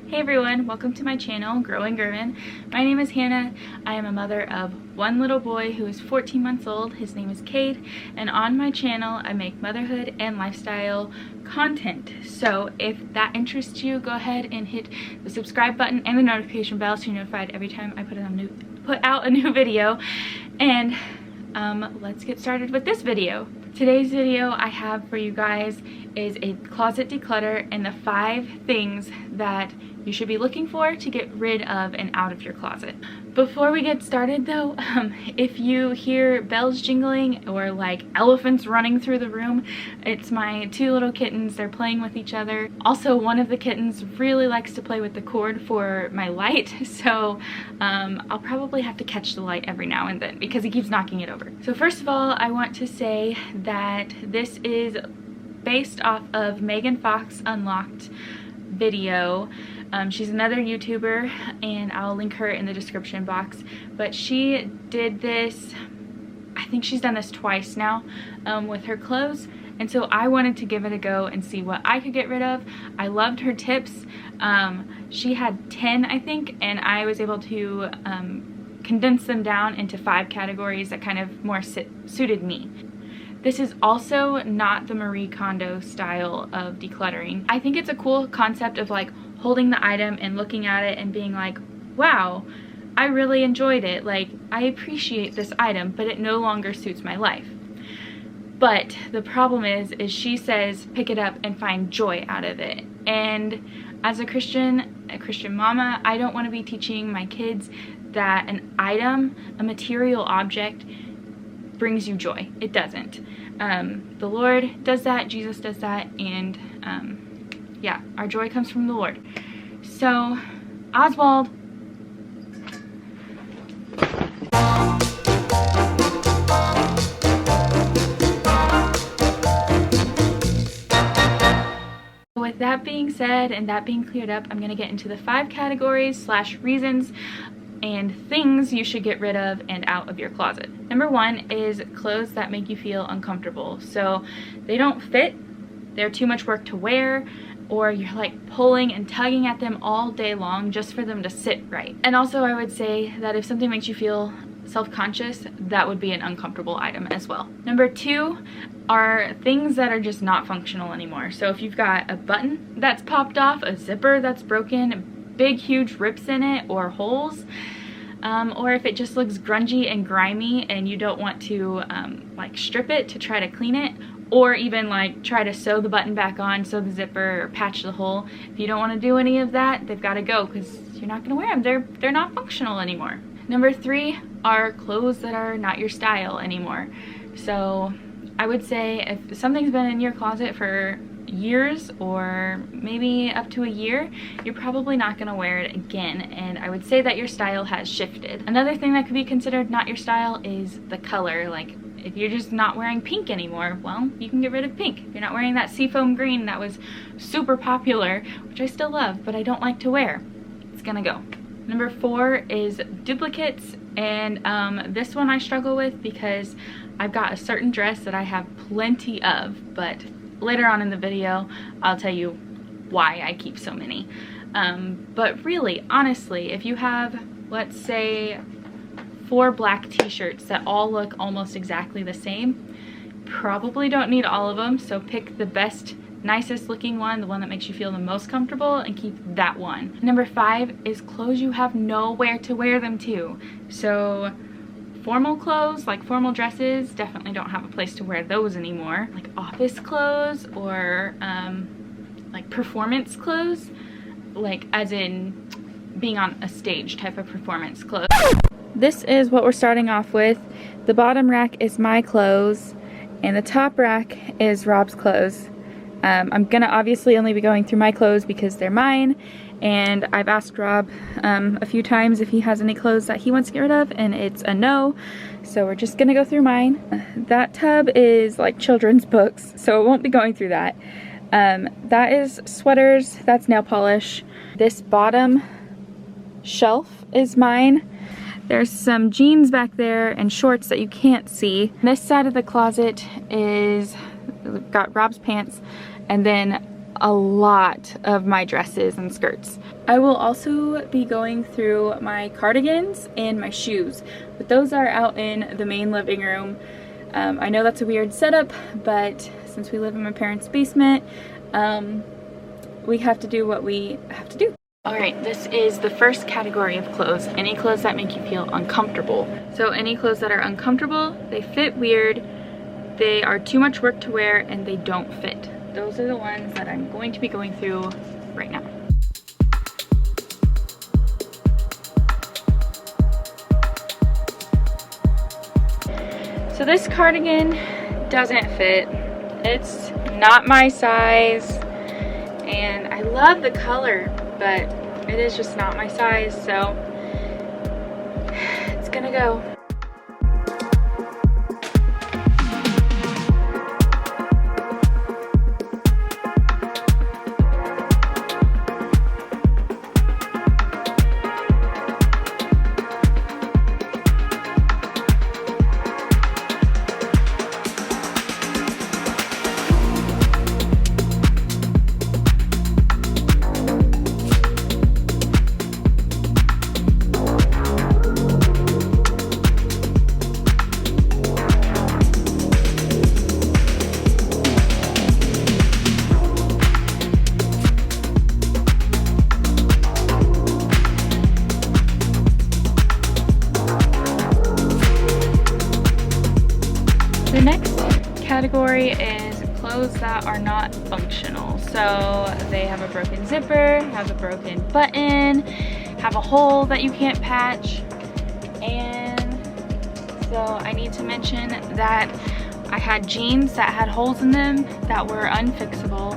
Hey everyone, welcome to my channel, Growing Girvin. My name is Hannah. I am a mother of one little boy who is 14 months old. His name is Cade, and on my channel I make motherhood and lifestyle content. So if that interests you, go ahead and hit the subscribe button and the notification bell so you're notified every time I put out a new video. And let's get started with this video. Today's video I have for you guys is a closet declutter and the 5 things that you should be looking for to get rid of and out of your closet. Before we get started though, if you hear bells jingling or like elephants running through the room, it's my 2 little kittens. They're playing with each other. Also, one of the kittens really likes to play with the cord for my light, so I'll probably have to catch the light every now and then because he keeps knocking it over. So first of all, I want to say that this is based off of Megan Fox Unlocked video. She's another YouTuber and I'll link her in the description box, but she did this, I think she's done this twice now with her clothes, and so I wanted to give it a go and see what I could get rid of. I loved her tips. She had 10 I think, and I was able to condense them down into 5 categories that kind of more suited me. This is also not the Marie Kondo style of decluttering. I think it's a cool concept of like holding the item and looking at it and being like, wow, I really enjoyed it. Like, I appreciate this item, but it no longer suits my life. But the problem is she says pick it up and find joy out of it. And as a Christian mama, I don't want to be teaching my kids that an item, a material object, brings you joy. It doesn't. The Lord does that, Jesus does that, and yeah, our joy comes from the Lord. So, Oswald. With that being said and that being cleared up, I'm going to get into the 5 categories / reasons and things you should get rid of and out of your closet. Number 1 is clothes that make you feel uncomfortable. So they don't fit, they're too much work to wear, or you're like pulling and tugging at them all day long just for them to sit right. And also I would say that if something makes you feel self-conscious, that would be an uncomfortable item as well. Number 2 are things that are just not functional anymore. So if you've got a button that's popped off, a zipper that's broken, big huge rips in it or holes, or if it just looks grungy and grimy and you don't want to like strip it to try to clean it, or even like try to sew the button back on, sew the zipper, or patch the hole. If you don't want to do any of that, they've got to go because you're not going to wear them. They're not functional anymore. Number 3 are clothes that are not your style anymore. So I would say if something's been in your closet for years or maybe up to a year, you're probably not going to wear it again, and I would say that your style has shifted. Another thing that could be considered not your style is the color. Like if you're just not wearing pink anymore, well, you can get rid of pink. If you're not wearing that seafoam green that was super popular, which I still love but I don't like to wear, it's gonna go. Number 4 is duplicates, and this one I struggle with because I've got a certain dress that I have plenty of, but later on in the video I'll tell you why I keep so many. But really, honestly, if you have, let's say, 4 black t-shirts that all look almost exactly the same, probably don't need all of them, so pick the best, nicest looking one, the one that makes you feel the most comfortable, and keep that one. Number 5 is clothes you have nowhere to wear them to. So formal clothes, like formal dresses, definitely don't have a place to wear those anymore. Like office clothes or like performance clothes, like as in being on a stage type of performance clothes. This is what we're starting off with. The bottom rack is my clothes and the top rack is Rob's clothes. I'm gonna obviously only be going through my clothes because they're mine, and I've asked Rob a few times if he has any clothes that he wants to get rid of, and it's a no, so we're just gonna go through mine. That tub is like children's books, so it won't be going through that. That is sweaters, that's nail polish. This bottom shelf is mine. There's some jeans back there and shorts that you can't see. This side of the closet is got Rob's pants, and then a lot of my dresses and skirts. I will also be going through my cardigans and my shoes, but those are out in the main living room. I know that's a weird setup, but since we live in my parents' basement, we have to do what we have to do. Alright, this is the first category of clothes. Any clothes that make you feel uncomfortable. So any clothes that are uncomfortable, they fit weird, they are too much work to wear, and they don't fit. Those are the ones that I'm going to be going through right now. So this cardigan doesn't fit. It's not my size, and I love the color, but it is just not my size, so it's gonna go. The next category is clothes that are not functional. So they have a broken zipper, have a broken button, have a hole that you can't patch. And so I need to mention that I had jeans that had holes in them that were unfixable.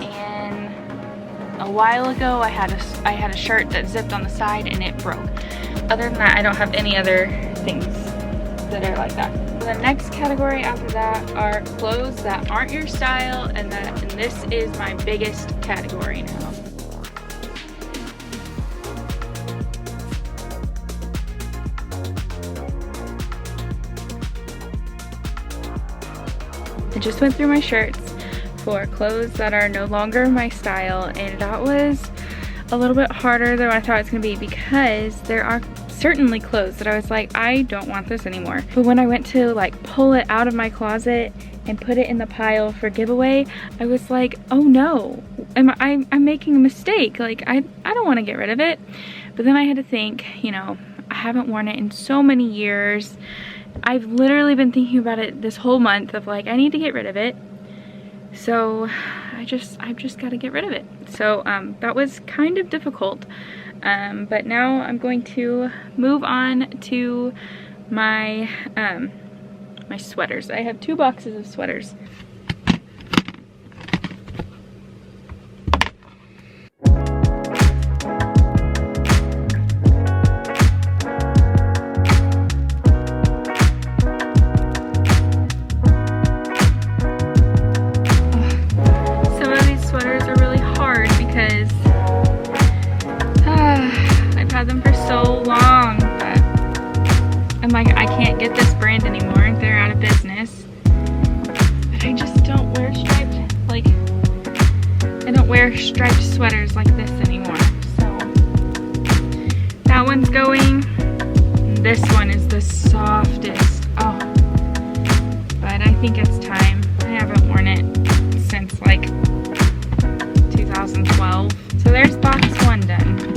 And a while ago I had a shirt that zipped on the side and it broke. Other than that, I don't have any other things that are like that. The next category after that are clothes that aren't your style, and this is my biggest category now. I just went through my shirts for clothes that are no longer my style, and that was a little bit harder than I thought it was going to be, because there are certainly clothes that I was like, I don't want this anymore. But when I went to like pull it out of my closet and put it in the pile for giveaway, I was like, oh no, I'm making a mistake. Like I don't want to get rid of it. But then I had to think, you know, I haven't worn it in so many years. I've literally been thinking about it this whole month of like, I need to get rid of it. So I've just got to get rid of it. So that was kind of difficult. But now I'm going to move on to my my sweaters. I have 2 boxes of sweaters. Some of these sweaters are really hard because I've had them for so long, but I'm like, I can't get this brand anymore. They're out of business. But I just don't wear striped, like, I don't wear striped sweaters like this anymore. So that one's going. This one is the softest. Oh, but I think it's time. I haven't worn it since like 2012. So there's box 1 done.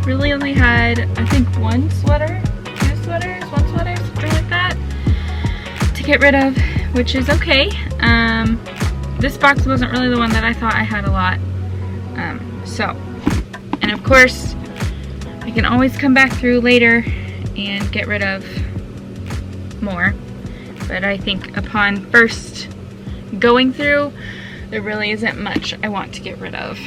Really only had, I think, 1 sweater, 2 sweaters, 1 sweater, something like that to get rid of, which is okay. This box wasn't really the one that I thought I had a lot. And of course, I can always come back through later and get rid of more. But I think upon first going through, there really isn't much I want to get rid of.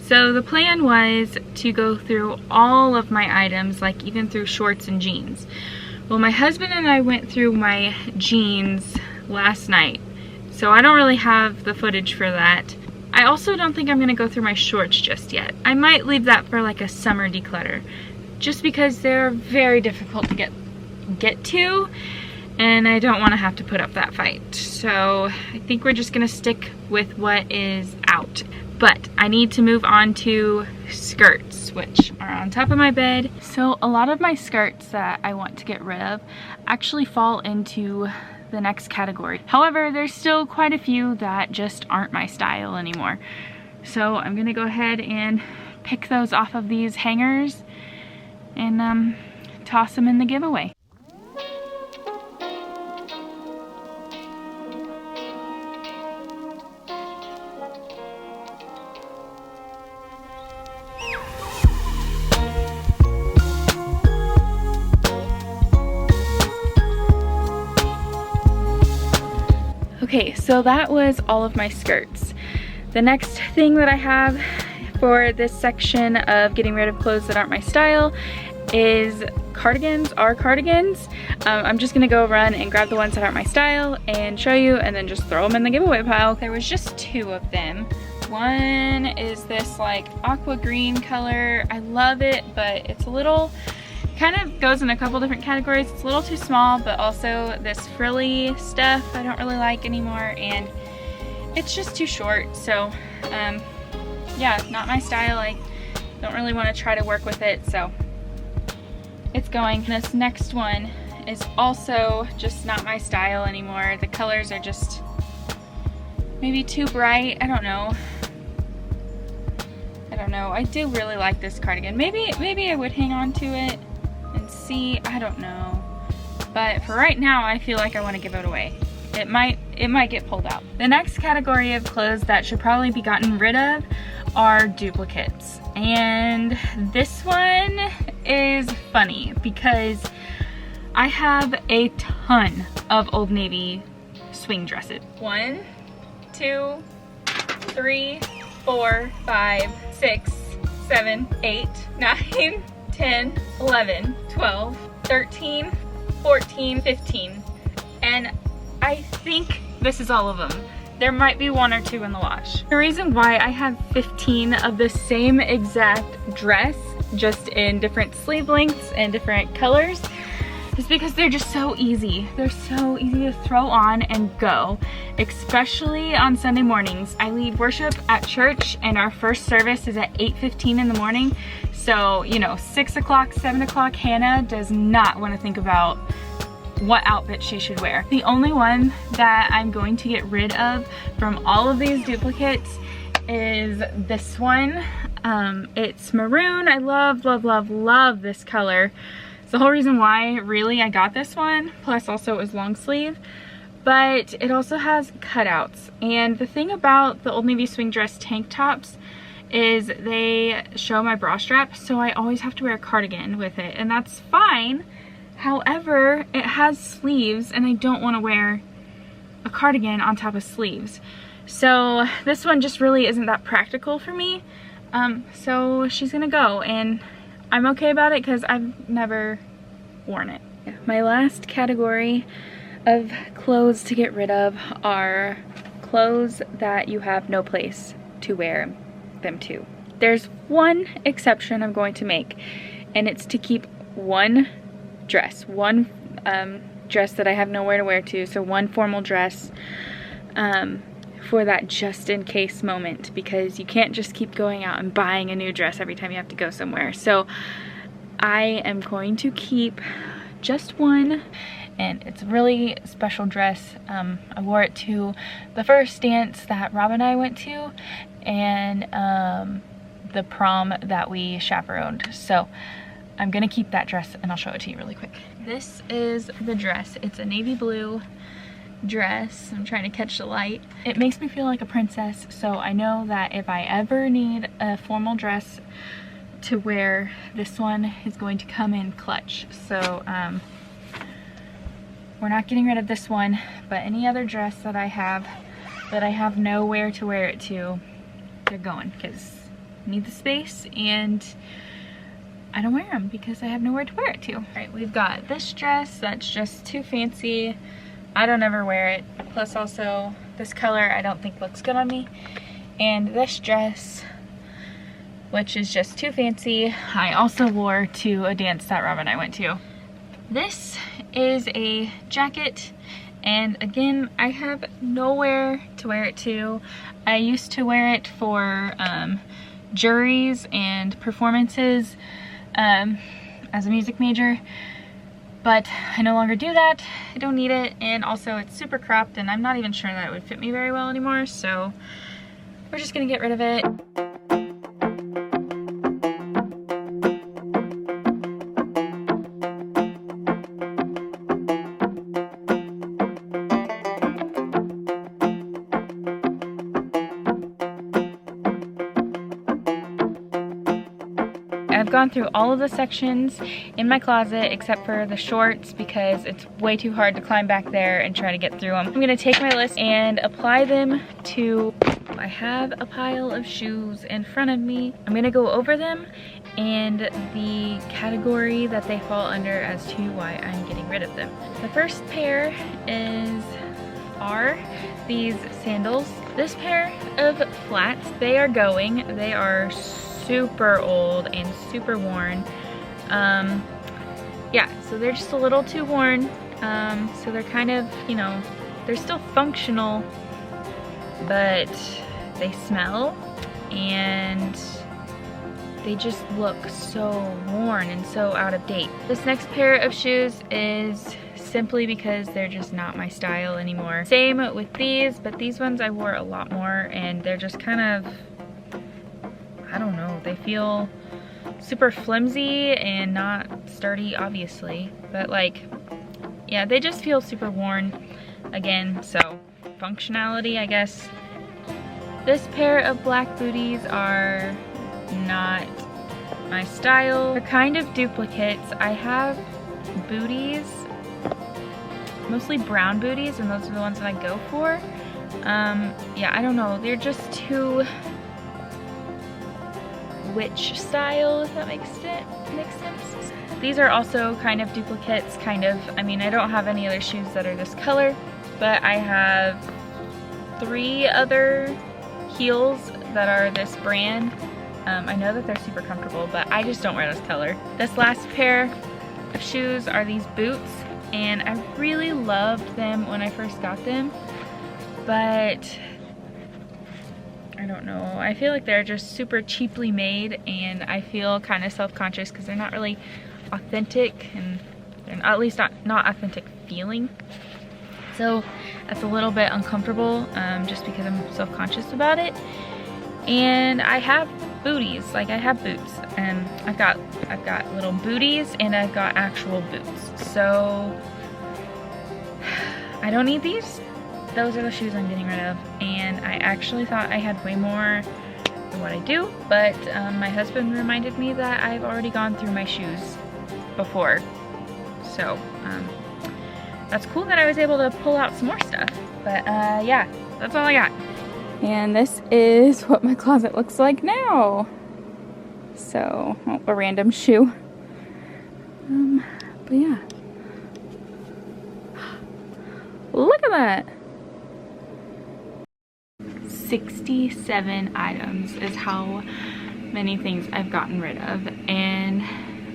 So the plan was to go through all of my items, like even through shorts and jeans, Well, my husband and I went through my jeans last night, so I don't really have the footage for that. I also don't think I'm gonna go through my shorts just yet. I might leave that for like a summer declutter, just because they're very difficult to get to, and I don't want to have to put up that fight. So I think we're just gonna stick with what is out. But I need to move on to skirts, which are on top of my bed. So a lot of my skirts that I want to get rid of actually fall into the next category. However, there's still quite a few that just aren't my style anymore. So I'm gonna go ahead and pick those off of these hangers and toss them in the giveaway. Okay, so that was all of my skirts. The next thing that I have for this section of getting rid of clothes that aren't my style is cardigans. I'm just gonna go run and grab the ones that aren't my style and show you, and then just throw them in the giveaway pile. There was just two of them. One is this like aqua green color. I love it, but it's a little, kind of goes in a couple different categories. It's a little too small, but also this frilly stuff I don't really like anymore, and it's just too short. So yeah, not my style. I don't really want to try to work with it, so it's going. This next one is also just not my style anymore. The colors are just maybe too bright. I don't know. I do really like this cardigan. Maybe I would hang on to it and see, I don't know. But for right now, I feel like I want to give it away. It might get pulled out. The next category of clothes that should probably be gotten rid of are duplicates. And this one is funny because I have a ton of Old Navy swing dresses. 1, 2, 3, 4, 5, 6, 7, 8, 9, 10, 11, 12, 13, 14, 15. And I think this is all of them. There might be 1 or 2 in the wash. The reason why I have 15 of the same exact dress, just in different sleeve lengths and different colors, is because they're just so easy. They're so easy to throw on and go, especially on Sunday mornings. I lead worship at church and our first service is at 8:15 in the morning. So, you know, 6 o'clock, 7 o'clock, Hannah does not want to think about what outfit she should wear. The only one that I'm going to get rid of from all of these duplicates is this one. It's maroon. I love this color. It's the whole reason why really I got this one, plus also it was long sleeve, but it also has cutouts. And the thing about the Old Navy swing dress tank tops is they show my bra strap, so I always have to wear a cardigan with it, and that's fine. However, it has sleeves and I don't want to wear a cardigan on top of sleeves. So this one just really isn't that practical for me. So she's gonna go, and I'm okay about it because I've never worn it. My last category of clothes to get rid of are clothes that you have no place to wear them to. There's one exception I'm going to make, and it's to keep one dress that I have nowhere to wear to, so one formal dress for that just in case moment, because you can't just keep going out and buying a new dress every time you have to go somewhere. So I am going to keep just one, and it's a really special dress. I wore it to the first dance that Rob and I went to, and the prom that we chaperoned. So I'm gonna keep that dress and I'll show it to you really quick. This is the dress. It's a navy blue dress. I'm trying to catch the light. It makes me feel like a princess, so I know that if I ever need a formal dress to wear, this one is going to come in clutch. So we're not getting rid of this one, but any other dress that I have nowhere to wear it to, they're going, because I need the space, and I don't wear them because I have nowhere to wear it to. All right, we've got this dress that's just too fancy. I don't ever wear it. Plus also this color I don't think looks good on me. And this dress, which is just too fancy, I also wore to a dance that Rob and I went to. This is a jacket, and again, I have nowhere to wear it to. I used to wear it for juries and performances as a music major, but I no longer do that. I don't need it, and also it's super cropped, and I'm not even sure that it would fit me very well anymore, so we're just gonna get rid of it. I've gone through all of the sections in my closet except for the shorts because it's way too hard to climb back there and try to get through them. I'm gonna take my list and apply them to, I have a pile of shoes in front of me. I'm gonna go over them and the category that they fall under as to why I'm getting rid of them. The first pair are these sandals. This pair of flats, they are going. They are super old and super worn. Yeah, so they're just a little too worn. So they're kind of, you know, they're still functional, but they smell and they just look so worn and so out of date. This next pair of shoes is simply because they're just not my style anymore. Same with these, but these ones I wore a lot more and they're just kind of, I don't know, they feel super flimsy and not sturdy, obviously, but like, yeah, they just feel super worn again, so functionality, I guess. This pair of black booties are not my style. They're kind of duplicates. I have booties, mostly brown booties, and those are the ones that I go for. Yeah, I don't know, they're just too witch style, if that makes sense. These are also kind of duplicates, kind of. I mean, I don't have any other shoes that are this color, but I have 3 other heels that are this brand. I know that they're super comfortable, but I just don't wear this color. This last pair of shoes are these boots, and I really loved them when I first got them, but I don't know, I feel like they're just super cheaply made, and I feel kind of self-conscious because they're not really authentic, and they're at least not authentic feeling. So that's a little bit uncomfortable, just because I'm self-conscious about it. And I have booties, like I have boots, and I've got little booties and I've got actual boots. So I don't need these. Those are the shoes I'm getting rid of, and I actually thought I had way more than what I do, but my husband reminded me that I've already gone through my shoes before, so that's cool that I was able to pull out some more stuff. But yeah, that's all I got. And this is what my closet looks like now. So, a random shoe. But yeah. Look at that. 67 items is how many things I've gotten rid of, and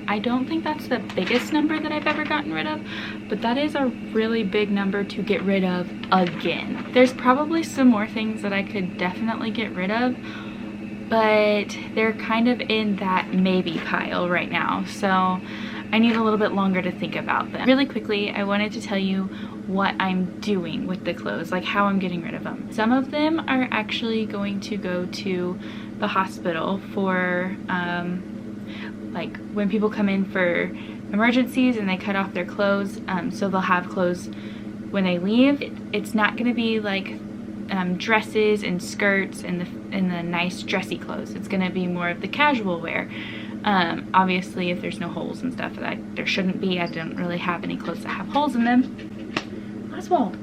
I don't think that's the biggest number that I've ever gotten rid of, but that is a really big number to get rid of again. There's probably some more things that I could definitely get rid of, but they're kind of in that maybe pile right now, so I need a little bit longer to think about them. Really quickly, I wanted to tell you what I'm doing with the clothes, like how I'm getting rid of them. Some of them are actually going to go to the hospital for like when people come in for emergencies and they cut off their clothes, so they'll have clothes when they leave. It's not going to be like dresses and skirts and the nice dressy clothes. It's going to be more of the casual wear. Obviously, if there's no holes and stuff, there shouldn't be. I don't really have any clothes that have holes in them. Oswald.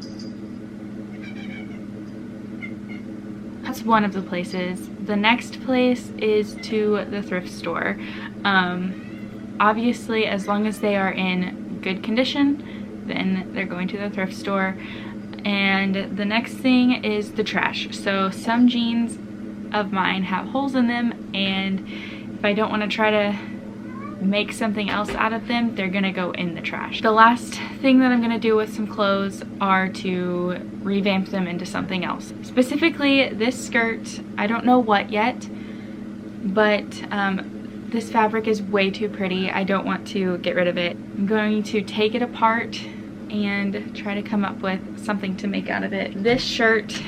That's one of the places. The next place is to the thrift store. Obviously, as long as they are in good condition, then they're going to the thrift store. And the next thing is the trash. So some jeans of mine have holes in them, and if I don't want to try to make something else out of them, they're gonna go in the trash. The last thing that I'm gonna do with some clothes are to revamp them into something else. Specifically, this skirt, I don't know what yet, but this fabric is way too pretty. I don't want to get rid of it. I'm going to take it apart and try to come up with something to make out of it. This shirt,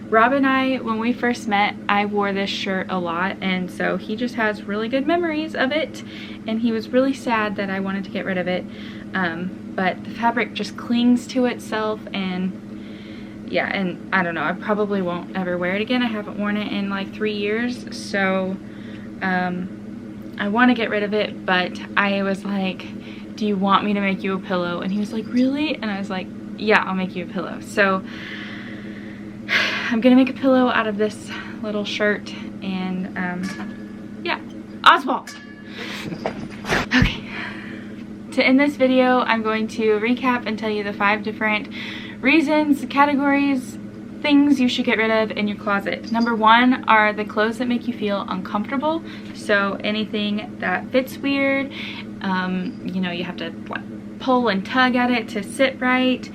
Rob and I, when we first met, I wore this shirt a lot, and so he just has really good memories of it, and he was really sad that I wanted to get rid of it, but the fabric just clings to itself, and yeah, and I don't know, I probably won't ever wear it again. I haven't worn it in like 3 years, so I want to get rid of it, but I was like, do you want me to make you a pillow? And he was like, really? And I was like, yeah, I'll make you a pillow. So I'm gonna make a pillow out of this little shirt, and yeah, Oswald. Okay, to end this video, I'm going to recap and tell you the 5 different reasons, categories, things you should get rid of in your closet. Number 1 are the clothes that make you feel uncomfortable. So anything that fits weird, you know, you have to like pull and tug at it to sit right,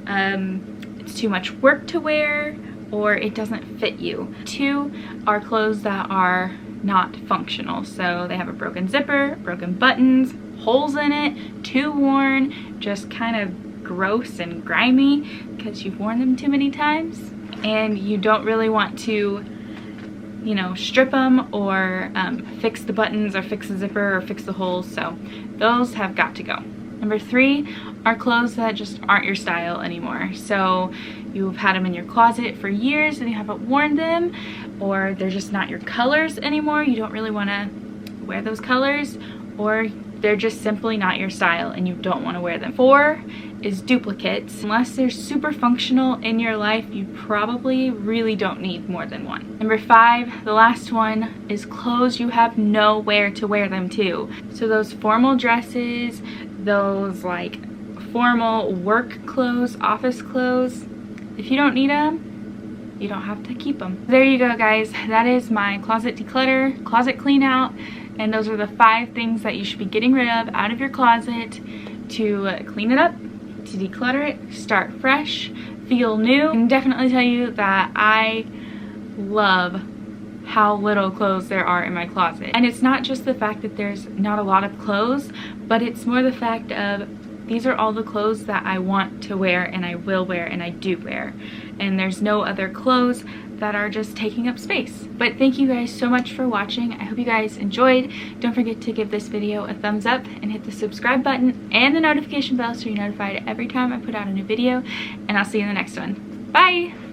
it's too much work to wear, or it doesn't fit you. 2 are clothes that are not functional. So they have a broken zipper, broken buttons, holes in it, too worn, just kind of gross and grimy because you've worn them too many times, and you don't really want to, you know, strip them or fix the buttons or fix the zipper or fix the holes. So those have got to go. Number 3 are clothes that just aren't your style anymore. So you've had them in your closet for years and you haven't worn them, or they're just not your colors anymore. You don't really want to wear those colors, or they're just simply not your style and you don't want to wear them. 4 is duplicates. Unless they're super functional in your life, you probably really don't need more than 1. Number 5, the last one, is clothes you have nowhere to wear them to. So those formal dresses, those like formal work clothes, office clothes, if you don't need them, you don't have to keep them. There you go, guys. That is my closet declutter, closet clean out, and those are the 5 things that you should be getting rid of out of your closet to clean it up, to declutter it, start fresh, feel new. I can definitely tell you that I love how little clothes there are in my closet. And it's not just the fact that there's not a lot of clothes, but it's more the fact of these are all the clothes that I want to wear and I will wear and I do wear. And there's no other clothes that are just taking up space. But thank you guys so much for watching. I hope you guys enjoyed. Don't forget to give this video a thumbs up and hit the subscribe button and the notification bell so you're notified every time I put out a new video. And I'll see you in the next one. Bye!